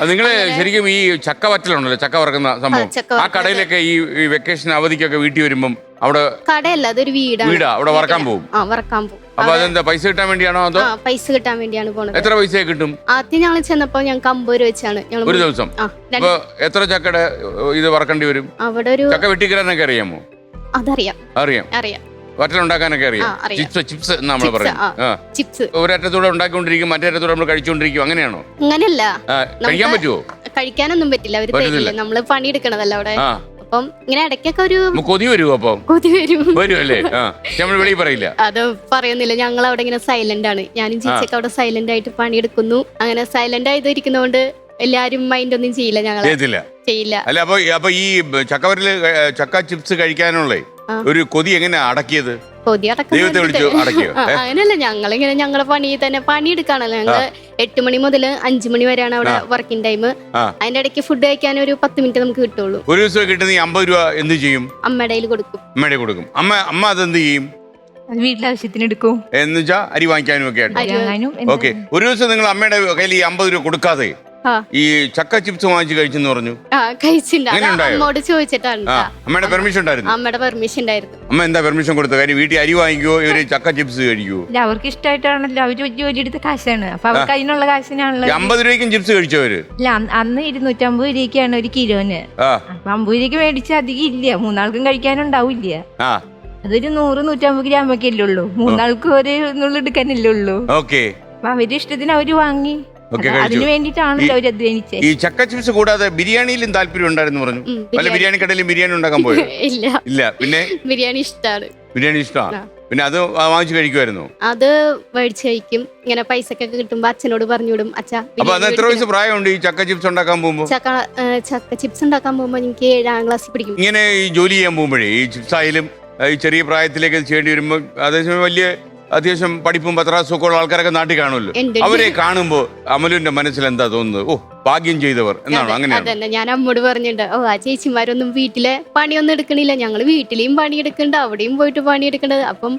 നിങ്ങള് ശരിക്കും ഈ ചക്ക വറ്റലുണ്ടല്ലോ, ചക്ക വറക്കുന്ന സംഭവം, ആ കടയിലൊക്കെ ഈ വെക്കേഷൻ അവധിക്കൊക്കെ വീട്ടിൽ വരുമ്പം അവിടെ കടയല്ല, അതൊരു വീടാ, അവിടെ വറക്കാൻ പോകും. വറക്കാൻ പോകും. അപ്പൊ അതെന്താ പൈസ കിട്ടാൻ വേണ്ടിയാണോ അതോ? പൈസ കിട്ടാൻ വേണ്ടിയാണ് പോണത്. എത്ര പൈസ കിട്ടും? ആദ്യം ഞങ്ങൾ ചെന്നപ്പോ ഞങ്ങൾക്ക് 50 രൂപ വെച്ചാണ് ഒരു ദിവസം. അപ്പൊ എത്ര ചക്കയുടെ ഇത് വറക്കേണ്ടി വരും? അവിടെ ഒരു ചക്ക വെട്ടിക്കിടാനൊക്കെ അറിയാമോ? അതറിയാം, അറിയാം. വറ്റലുണ്ടാക്കാനൊക്കെ അറിയാം. ചിപ്സ് നമ്മൾ പറയും. ചിപ്സ് ഒരറ്റത്തൂടെ ഉണ്ടാക്കിക്കൊണ്ടിരിക്കും, മറ്റേ അറ്റത്തൂടെ നമ്മൾ കഴിച്ചുകൊണ്ടിരിക്കും. അങ്ങനെയാണോ? അങ്ങനെയല്ല, കഴിക്കാൻ പറ്റുമോ? കഴിക്കാനൊന്നും പറ്റില്ല, അവര് തരില്ല. നമ്മള് പണിയെടുക്കണതല്ല അവിടെ. അപ്പം ഇങ്ങനെ ഇടയ്ക്കൊക്കെ ഒരു കൊതി വരുമോ? അപ്പൊ കൊതി വരുമല്ലേ? നമ്മൾ വെളിയിൽ പറയില്ല, അത് പറയുന്നില്ല. ഞങ്ങൾ അവിടെ ഇങ്ങനെ സൈലന്റ് ആണ്. ഞാനും ചേച്ചിയൊക്കെ അവിടെ സൈലന്റ് ആയിട്ട് പണിയെടുക്കുന്നു. അങ്ങനെ സൈലന്റ് ആയിട്ടിരിക്കുന്നതുകൊണ്ട് എല്ലാരും മൈൻഡ് ഒന്നും ചെയ്യില്ല. ഞങ്ങൾ ചെയ്യില്ല. അല്ല, അപ്പൊ ഈ ചക്കവരല് ചക്ക ചിപ്സ് കഴിക്കാനുള്ള ഒരു കൊതി എങ്ങനെ അടക്കിയത്? കൊതി ദൈവത്തെ വിളിച്ചു അടക്കിയോ? അങ്ങനെയല്ല, ഞങ്ങളിങ്ങനെ ഞങ്ങളെ പണി തന്നെ പണിയെടുക്കാണല്ലോ. ഞങ്ങള് 8 മണി മുതൽ 5 മണി വരെയാണ് അവിടെ വർക്കിംഗ് ടൈം. അതിന്റെ ഇടയ്ക്ക് ഫുഡ് കഴിക്കാൻ ഒരു 10 മിനിറ്റ് നമുക്ക് കിട്ടുള്ളൂ. ഒരു ദിവസം കിട്ടുന്ന 50 രൂപ എന്ത് ചെയ്യും? അമ്മയുടെ കയ്യിൽ കൊടുക്കും. അമ്മയുടെ കൊടുക്കും. അമ്മ അതെന്ത് ചെയ്യും? വീട്ടിലെ ആവശ്യത്തിന് എടുക്കും. എന്ന് വെച്ചാ അരി വാങ്ങിക്കാനും ഒക്കെ ആയിട്ട്. ഓക്കെ, ഒരു ദിവസം നിങ്ങൾ അമ്മയുടെ കയ്യിൽ ഈ 50 രൂപ കൊടുക്കാതെ ഈ ചക്ക ചിപ്സ് വാങ്ങിച്ച് കഴിച്ചെന്ന് പറഞ്ഞു. അമ്മോട് ചോദിച്ചിട്ടാണ്. അമ്മയുടെ പെർമിഷൻ ഉണ്ടായിരുന്നു? അമ്മയുടെ പെർമിഷൻ ഉണ്ടായിരുന്നു. അമ്മ എന്താ പെർമിഷൻ കൊടുത്തത്? കാര്യം വീട്ടിൽ അരി വാങ്ങിക്കോ, ഇവര് ചക്ക ചിപ്സ് കഴിക്കുവോ? അവർക്ക് ഇഷ്ടമായിട്ടാണല്ലോ, അവര് ജോലി എടുത്ത കാശാണ്. അപ്പൊ അവർക്ക് അതിനുള്ള കാശിനാണല്ലോ. 50 രൂപയ്ക്കും ചിപ്സ് കഴിച്ചവര്? ഇല്ല, അന്ന് 250 രൂപയ്ക്കാണ് ഒരു കിലോന്. അപ്പൊ 50 രൂപയ്ക്ക് മേടിച്ച അധികം ഇല്ല, 3 ഉണ്ടാവില്ല. അതൊരു 100-150 ഗ്രാമൊക്കെ അല്ലേ ഉള്ളൂ. 3 ഒരു എടുക്കാനല്ലേ ഉള്ളൂ. ഓക്കെ, അപ്പൊ അവരുടെ ഇഷ്ടത്തിന് അവര് വാങ്ങി. അതിന് വേണ്ടിട്ടാണല്ലോ അവര് അധ്വാനിച്ചത്. ഈ ചക്ക ചിപ്സ് കൂടാതെ ബിരിയാണിയിലും താല്പര്യം ഉണ്ടായിരുന്നു പറഞ്ഞു. വല്ല ബിരിയാണി കടയിലും ബിരിയാണി ഉണ്ടാക്കാൻ പോയോ? ഇല്ല. പിന്നെ ബിരിയാണി ഇഷ്ടമാണ്. ബിരിയാണി ഇഷ്ടമാണ്. പിന്നെ അത് വാങ്ങിച്ചു കഴിക്കുമായിരുന്നു? അത് മേടിച്ച് കഴിക്കും. ഇങ്ങനെ പൈസ ഒക്കെ കിട്ടുമ്പോ അച്ഛനോട് പറഞ്ഞുവിടും. അച്ഛാ, അപ്പൊ അത് എത്ര വയസ്സ് പ്രായമുണ്ട് ഈ ചക്ക ചിപ്സ് ഉണ്ടാക്കാൻ പോകുമ്പോ? ചക്ക ചിപ്സ് ഉണ്ടാക്കാൻ പോകുമ്പോ എനിക്ക് 7ാം ക്ലാസ്സിൽ പഠിക്കും. ഇങ്ങനെ ഈ ജോലി ചെയ്യാൻ പോകുമ്പോഴേ ഈ ചിപ്സ് ആയാലും ഈ ചെറിയ പ്രായത്തിലേക്ക് ചെയ്യേണ്ടി വരുമ്പോ അതേസമയം വലിയ അത്യാവശ്യം പഠിപ്പും പത്രാസും ഉള്ള ആൾക്കാരൊക്കെ നാട്ടിൽ കാണുമല്ലോ. അവരെ കാണുമ്പോ അമലുവിന്റെ മനസ്സിൽ എന്താ തോന്നുന്നത്? ഓ, ഭാഗ്യം ചെയ്തവർ എന്നാണോ? അങ്ങനെ ഞാൻ അമ്മോട് പറഞ്ഞിട്ടുണ്ട്. ആ ചേച്ചിമാരൊന്നും വീട്ടിലെ പണിയൊന്നും എടുക്കണില്ല, ഞങ്ങള് വീട്ടിലെയും പണിയെടുക്കണ്ട്, അവിടെയും പോയിട്ട് പണിയെടുക്കണ്ടത്. അപ്പം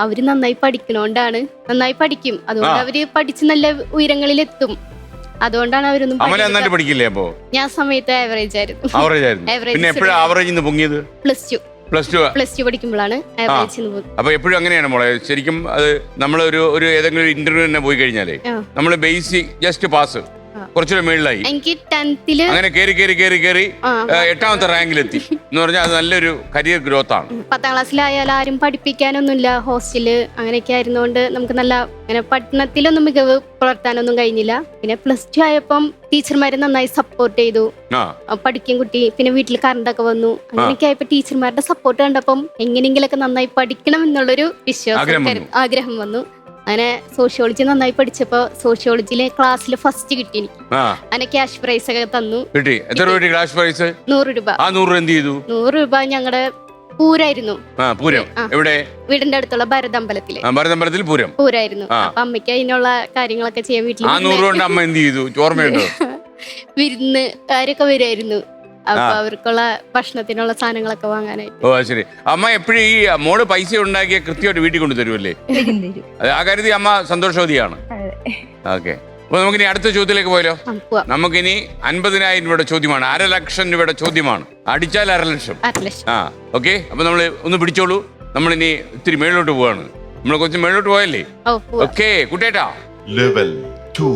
അവര് നന്നായി പഠിക്കണോണ്ടാണ്. നന്നായി പഠിക്കും, അതുകൊണ്ട് അവര് പഠിച്ച് നല്ല ഉയരങ്ങളിൽ എത്തും. അതുകൊണ്ടാണ് അവരൊന്നും പഠിക്കില്ലേ? അപ്പോ ഞാൻ സമയത്ത് ആവറേജ് ആയിരുന്നു. പിന്നെ എപ്പോഴാണ് ആവറേജ് പൊങ്ങിയത്? പ്ലസ് ടു പഠിക്കുമ്പോഴാണ് ആവറേജ്. അപ്പൊ എപ്പോഴും അങ്ങനെയാണ് മോളെ. ശരിക്കും അത് നമ്മൾ ഒരു ഏതെങ്കിലും ഒരു ഇന്റർവ്യൂ തന്നെ പോയി കഴിഞ്ഞാലേ നമ്മള് ബേസിക് ജസ്റ്റ് പാസ്, കുറച്ചുകൂടെ മേളിലായി. എനിക്ക് 10th അങ്ങനെ കേറി 8ാമത്തെ റാങ്കിലെത്തി എന്ന് പറഞ്ഞാൽ അത് നല്ലൊരു കരിയർ ഗ്രോത്ത് ആണ്. 10ാം ക്ലാസ്സിലായാലും ആരും പഠിപ്പിക്കാനൊന്നുമില്ല, ഹോസ്റ്റല് അങ്ങനെയൊക്കെ ആയിരുന്നോണ്ട് നമുക്ക് നല്ല അങ്ങനെ പഠനത്തിലൊന്നും മികവ് പുലർത്താനൊന്നും കഴിഞ്ഞില്ല. പിന്നെ പ്ലസ് 2 ആയപ്പം ടീച്ചർമാരെ നന്നായി സപ്പോർട്ട് ചെയ്തു. പഠിക്കും കുട്ടി. പിന്നെ വീട്ടിൽ കറണ്ടൊക്കെ വന്നു. അങ്ങനെയൊക്കെ ആയപ്പോ ടീച്ചർമാരുടെ സപ്പോർട്ട് കണ്ടപ്പം എങ്ങനെയെങ്കിലൊക്കെ നന്നായി പഠിക്കണം എന്നുള്ളൊരു ആഗ്രഹം വന്നു. അങ്ങനെ സോഷ്യോളജി നന്നായി പഠിച്ചപ്പോ സോഷ്യോളജിയിലെ ക്ലാസ്സിൽ ഫസ്റ്റ് കിട്ടി എനിക്ക്. അങ്ങനെ ക്യാഷ് പ്രൈസ് ഒക്കെ തന്നു. 100 രൂപ. 100 രൂപ ഞങ്ങളുടെ പൂരായിരുന്നു. വീടിന്റെ അടുത്തുള്ള ഭരതമ്പലത്തിൽ പൂരായിരുന്നു. അപ്പൊ അമ്മയ്ക്ക് അതിനുള്ള കാര്യങ്ങളൊക്കെ ചെയ്യാൻ വീട്ടിൽ വിരുന്നുകാരൊക്കെ വരുമായിരുന്നു. അപ്പൊ അവർക്കുള്ള ഭക്ഷണത്തിനുള്ള സാധനങ്ങളൊക്കെ വാങ്ങാനായിട്ട്. ഓ ശരി. അമ്മ എപ്പോഴും ഈ മോള് പൈസ ഉണ്ടാക്കിയ കൃത്യമായിട്ട് വീട്ടിൽ കൊണ്ട് തരുമല്ലേ? ആ കാര്യത്തിൽ അമ്മ സന്തോഷവതിയാണ്. ഓക്കെ, അപ്പൊ നമുക്കിനി അടുത്ത ചോദ്യത്തിലേക്ക് പോയാലോ? നമുക്കിനി 50,000 രൂപയുടെ ചോദ്യമാണ്. 1,00,000 രൂപയുടെ ചോദ്യമാണ്. അടിച്ചാൽ 1,00,000. ഓക്കെ, അപ്പൊ നമ്മള് ഒന്ന് പിടിച്ചോളൂ. നമ്മളിനി ഇത്തിരി മേളിലോട്ട് പോവാണ്. നമ്മൾ കുറച്ച് മേളിലോട്ട് പോയല്ലേ? ഓക്കെ കുട്ടേട്ടാ. ലെവൽ 2.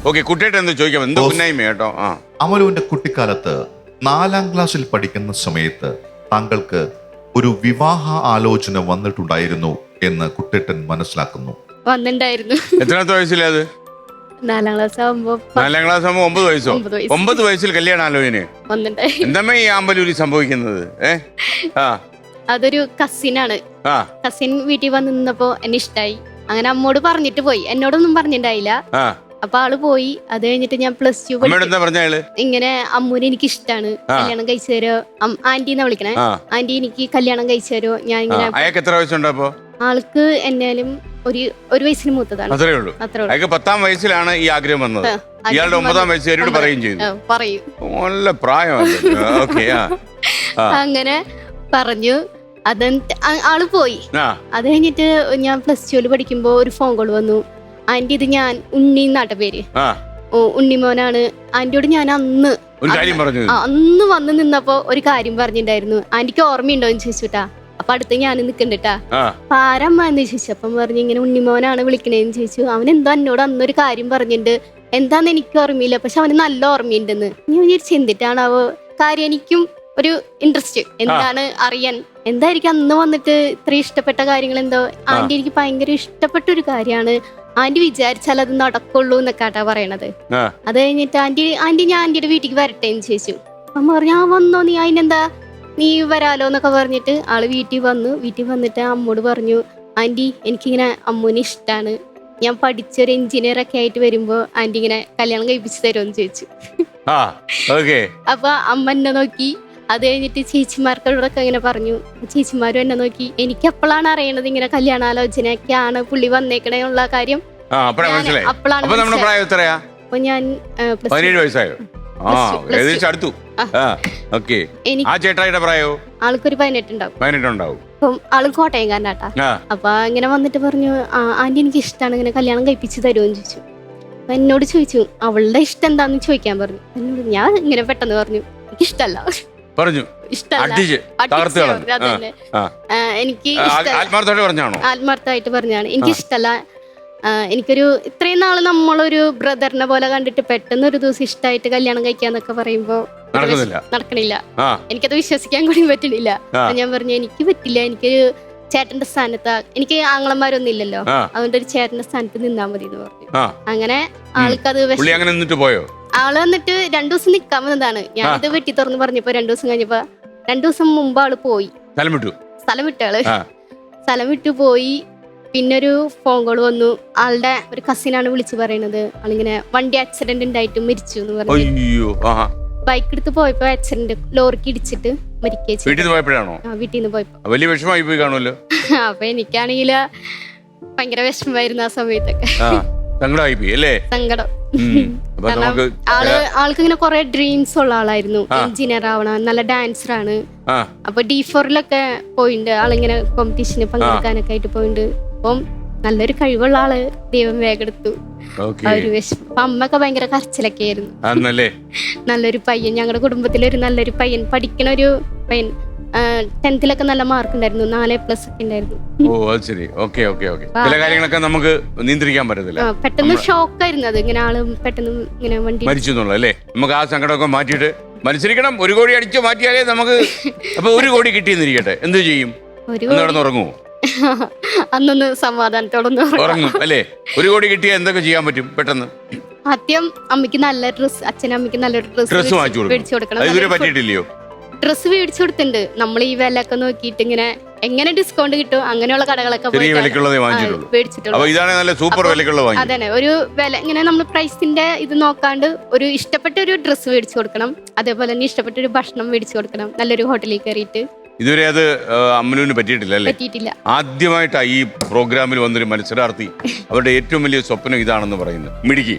ഓക്കെ, കുട്ടേട്ട എന്താ ചോദിക്കാം? എന്തോ പിന്നായ്മ കേട്ടോ. അമലുവിന്റെ കുട്ടിക്കാലത്ത് 4ാം ക്ലാസ്സിൽ പഠിക്കുന്ന സമയത്ത് താങ്കൾക്ക് ഒരു വിവാഹ ആലോചന വന്നിട്ടുണ്ടായിരുന്നു എന്ന് കുട്ടേട്ടൻ മനസ്സിലാക്കുന്നു. വന്നിട്ടുണ്ടായിരുന്നു. എത്രാമത്തെ വയസ്സിലാ അത്? 4ാം ക്ലാസ് ആകുമ്പോ 9 വയസ്സോ? 9 വയസ്സിൽ കല്യാണ ആലോചന. എന്താ ഈ ആമ്പലൂരി സംഭവിക്കുന്നത്? അതൊരു കസിനാണ്. കസിൻ വീട്ടിൽ വന്ന് നിന്നപ്പോ എന്നെ ഇഷ്ടായി. അങ്ങനെ അമ്മോട് പറഞ്ഞിട്ട് പോയി, എന്നോടൊന്നും പറഞ്ഞിട്ടുണ്ടായില്ല. അപ്പൊ ആള് പോയി. അത് കഴിഞ്ഞിട്ട് ഞാൻ പ്ലസ് 2 ഇങ്ങനെ അമ്മൂനെ എനിക്ക് ഇഷ്ടാണ്, കല്യാണം കഴിച്ചു തരോ ആന്റിന്നാ വിളിക്കണേ. ആന്റി എനിക്ക് കല്യാണം കഴിച്ചു തരോ? ഞാൻ ഇങ്ങനെ. ആൾക്ക് എന്നാലും ഒരു വയസ്സിന് മൂത്തതാണ്. അത്രേ ഉള്ളൂ. 10ാം വയസ്സിലാണ് ഈ ആഗ്രഹം വന്നത്. ഇയാളുടെ 9ാം വയസ്സുകാരോട് പറയും. നല്ല പ്രായം. അങ്ങനെ പറഞ്ഞു. ആള് പോയി. അത് കഴിഞ്ഞിട്ട് ഞാൻ +2 പഠിക്കുമ്പോ ഒരു ഫോൺ കോൾ വന്നു. ആന്റി, ഇത് ഞാൻ ഉണ്ണി എന്നാട്ട പേര്, ഉണ്ണിമോനാണ്. ആന്റിയോട് ഞാൻ അന്ന് വന്ന് നിന്നപ്പോ ഒരു കാര്യം പറഞ്ഞിട്ടുണ്ടായിരുന്നു. ആന്റിക്ക് ഓർമ്മയുണ്ടോ എന്ന് ചോദിച്ചുട്ടാ. അപ്പൊ അടുത്ത് ഞാൻ നിക്കണ്ടിട്ടാ. ആരമ്മ എന്ന് ചോദിച്ചു. അപ്പം പറഞ്ഞു ഇങ്ങനെ ഉണ്ണിമോനാണ് വിളിക്കണേന്ന് ചോദിച്ചു. അവൻ എന്തോ എന്നോട് അന്നൊരു കാര്യം പറഞ്ഞിട്ടുണ്ട്, എന്താന്ന് എനിക്ക് ഓർമ്മയില്ല, പക്ഷെ അവന് നല്ല ഓർമ്മയുണ്ടെന്ന്. ഞാൻ വിചാരിച്ചു എന്തിട്ടാണ് കാര്യം, എനിക്കും ഒരു ഇൻട്രസ്റ്റ് എന്താണ് അറിയാൻ, എന്തായിരിക്കും അന്ന് വന്നിട്ട് ഇത്ര ഇഷ്ടപ്പെട്ട കാര്യങ്ങൾ എന്തോ. ആന്റി എനിക്ക് ഭയങ്കര ഇഷ്ടപ്പെട്ട ഒരു കാര്യമാണ്, ആന്റി വിചാരിച്ചാൽ അത് നടക്കുള്ളൂ എന്നൊക്കെട്ടാ പറയണത്. അത് കഴിഞ്ഞിട്ട് ആന്റി ഞാൻ ആന്റിയുടെ വീട്ടിലേക്ക് വരട്ടെ എന്ന് ചോദിച്ചു. അപ്പം പറഞ്ഞു വന്നോ നീ, അതിനെന്താ നീ വരാലോ എന്നൊക്കെ പറഞ്ഞിട്ട് ആള് വീട്ടിൽ വന്നിട്ട് അമ്മോട് പറഞ്ഞു, ആന്റി എനിക്കിങ്ങനെ അമ്മൂനെ ഇഷ്ടമാണ്, ഞാൻ പഠിച്ചൊരു എഞ്ചിനീയർ ഒക്കെ ആയിട്ട് വരുമ്പോ ആന്റി ഇങ്ങനെ കല്യാണം കഴിപ്പിച്ചു തരുമെന്ന് ചോദിച്ചു. അപ്പൊ അമ്മ എന്നെ നോക്കി. അത് കഴിഞ്ഞിട്ട് ചേച്ചിമാർക്കോടൊക്കെ ഇങ്ങനെ പറഞ്ഞു. ചേച്ചിമാരും എന്നെ നോക്കി. എനിക്ക് അപ്പോഴാണ് അറിയണത് ഇങ്ങനെ കല്യാണാലോചനയൊക്കെയാണ് പുള്ളി വന്നേക്കണേന്നുള്ള കാര്യം. അപ്പോഴാണ് അപ്പൊ ഞാൻ ആൾക്കൊരു 18 ഉണ്ടാവും. അപ്പം ആള് കോട്ടയംകാരനാട്ടാ. അപ്പൊ ഇങ്ങനെ വന്നിട്ട് പറഞ്ഞു, ആന്റി എനിക്ക് ഇഷ്ടമാണ്, ഇങ്ങനെ കല്യാണം കഴിപ്പിച്ച് തരുമെന്ന് ചോദിച്ചു. അപ്പൊ എന്നോട് ചോദിച്ചു അവളുടെ ഇഷ്ടം എന്താന്ന് ചോദിക്കാൻ പറഞ്ഞു. എന്നോട് ഞാൻ ഇങ്ങനെ പെട്ടെന്ന് പറഞ്ഞു എനിക്ക് ഇഷ്ടല്ല എനിക്ക് ആത്മാർത്ഥമായിട്ട് പറഞ്ഞാണ് എനിക്ക് ഇഷ്ടല്ല. എനിക്കൊരു ഇത്രയും നാള് നമ്മളൊരു ബ്രദറിനെ പോലെ കണ്ടിട്ട് പെട്ടെന്ന് ഒരു ദിവസം ഇഷ്ടമായിട്ട് കല്യാണം കഴിക്കാന്നൊക്കെ പറയുമ്പോ നടക്കണില്ല. എനിക്കത് വിശ്വസിക്കാൻ കൂടി പറ്റണില്ല. ഞാൻ പറഞ്ഞു എനിക്ക് പറ്റില്ല, എനിക്കൊരു ചേട്ടന്റെ സ്ഥാനത്ത്, എനിക്ക് ആങ്ങളന്മാരൊന്നും ഇല്ലല്ലോ, അതുകൊണ്ട് ഒരു ചേട്ടന്റെ സ്ഥാനത്ത് നിന്നാ മതി എന്ന് പറഞ്ഞു. അങ്ങനെ ആൾക്കത് ആള് വന്നിട്ട് 2 ദിവസം നിക്കാൻ വന്നതാണ്. ഞാനിത് വെട്ടി തുറന്ന് പറഞ്ഞപ്പോ 2 ദിവസം കഴിഞ്ഞപ്പോ 2 ദിവസം മുമ്പ് ആള് പോയി, സ്ഥലം വിട്ടു പോയി. പിന്നെ ഒരു ഫോൺ കോൾ വന്നു. ആളുടെ ഒരു കസിനാണ് വിളിച്ചു പറയണത്, ആളിങ്ങനെ വണ്ടി ആക്സിഡന്റ് ഉണ്ടായിട്ട് മരിച്ചു എന്ന് പറഞ്ഞു. ബൈക്ക് എടുത്ത് പോയപ്പോ ആക്സിഡന്റ്, ലോറിക്ക് ഇടിച്ചിട്ട് മരിക്കുകയും. വീട്ടിൽ നിന്ന് പോയപ്പോ വലിയ വിഷമമായി പോയി കാണുമല്ലോ. അപ്പൊ എനിക്കാണെങ്കിൽ ഭയങ്കര വിഷമമായിരുന്നു ആ സമയത്തൊക്കെ. സങ്കടം. ആൾക്ക് ഇങ്ങനെ കൊറേ ഡ്രീംസ് ഉള്ള ആളായിരുന്നു. എഞ്ചിനീയർ ആവണം, നല്ല ഡാൻസർ ആണ്. അപ്പൊ D4 പോയിട്ടുണ്ട്. ആളിങ്ങനെ കോമ്പറ്റീഷന് പങ്കെടുക്കാനൊക്കെ ആയിട്ട് പോയിട്ടുണ്ട്. അപ്പം നല്ലൊരു കഴിവുള്ള ആള് ദൈവം വേഗെടുത്തു. ഒരു വിഷമം. അപ്പൊ അമ്മയൊക്കെ ഭയങ്കര കരച്ചിലൊക്കെ ആയിരുന്നു. നല്ലൊരു പയ്യൻ, ഞങ്ങളുടെ കുടുംബത്തിലൊരു നല്ലൊരു പയ്യൻ, പഠിക്കണ ഒരു പയ്യൻ. 10th നല്ല മാർക്ക് ഉണ്ടായിരുന്നു, 4+ ഒക്കെ ഉണ്ടായിരുന്നു. പെട്ടെന്ന് ഷോക്കായിരുന്നു അത്. ഇങ്ങനെ ആള് പെട്ടെന്ന് ഇങ്ങനെ വണ്ടി മരിച്ചു എന്നുള്ളതല്ലേ. നമുക്ക് ആ സങ്കടമൊക്കെ മാറ്റിയിട്ട് മത്സരിക്കണം. 1 കോടി അടിച്ചു മാറ്റിയാലേ നമുക്ക്. അപ്പൊ 1 കോടി കിട്ടിയെന്നിരിക്കട്ടെ, എന്ത് ചെയ്യും? ഉറങ്ങുമോ? അന്നൊന്ന് സമാധാനത്തോടൊന്ന് ഉറങ്ങും അല്ലേ? 1 കോടി കിട്ടിയാൽ എന്തൊക്കെ ചെയ്യാൻ പറ്റും പെട്ടെന്ന്? ആദ്യം അമ്മയ്ക്ക് നല്ല ഡ്രസ്, അച്ഛനമ്മയ്ക്ക് നല്ലൊരു ഡ്രസ് മേടിച്ചു കൊടുക്കണം. ഇതുവരെ പറ്റിയിട്ടില്ലയോ? ഡ്രസ് മേടിച്ചു കൊടുത്തിട്ടുണ്ട്. നമ്മൾ ഈ വിലയൊക്കെ നോക്കിയിട്ട് ഇങ്ങനെ എങ്ങനെ ഡിസ്കൗണ്ട് കിട്ടും അങ്ങനെയുള്ള കടകളൊക്കെ അതന്നെ. ഒരു വില ഇങ്ങനെ നമ്മൾ പ്രൈസിന്റെ ഇത് നോക്കാണ്ട് ഒരു ഇഷ്ടപ്പെട്ട ഒരു ഡ്രസ്സ് മേടിച്ചു കൊടുക്കണം. അതേപോലെ തന്നെ ഇഷ്ടപ്പെട്ട ഒരു ഭക്ഷണം മേടിച്ചു കൊടുക്കണം നല്ലൊരു ഹോട്ടലിൽ കയറിയിട്ട്. ഇതുവരെ അത് അമ്മനുവിന് പറ്റിയിട്ടില്ല അല്ലേ? പറ്റിയിട്ടില്ല. ആദ്യമായിട്ടാണ് ഈ പ്രോഗ്രാമിൽ വന്നൊരു മത്സരാർത്ഥി അവരുടെ ഏറ്റവും വലിയ സ്വപ്നം ഇതാണെന്ന് പറയുന്നത്. മിടുക്കി.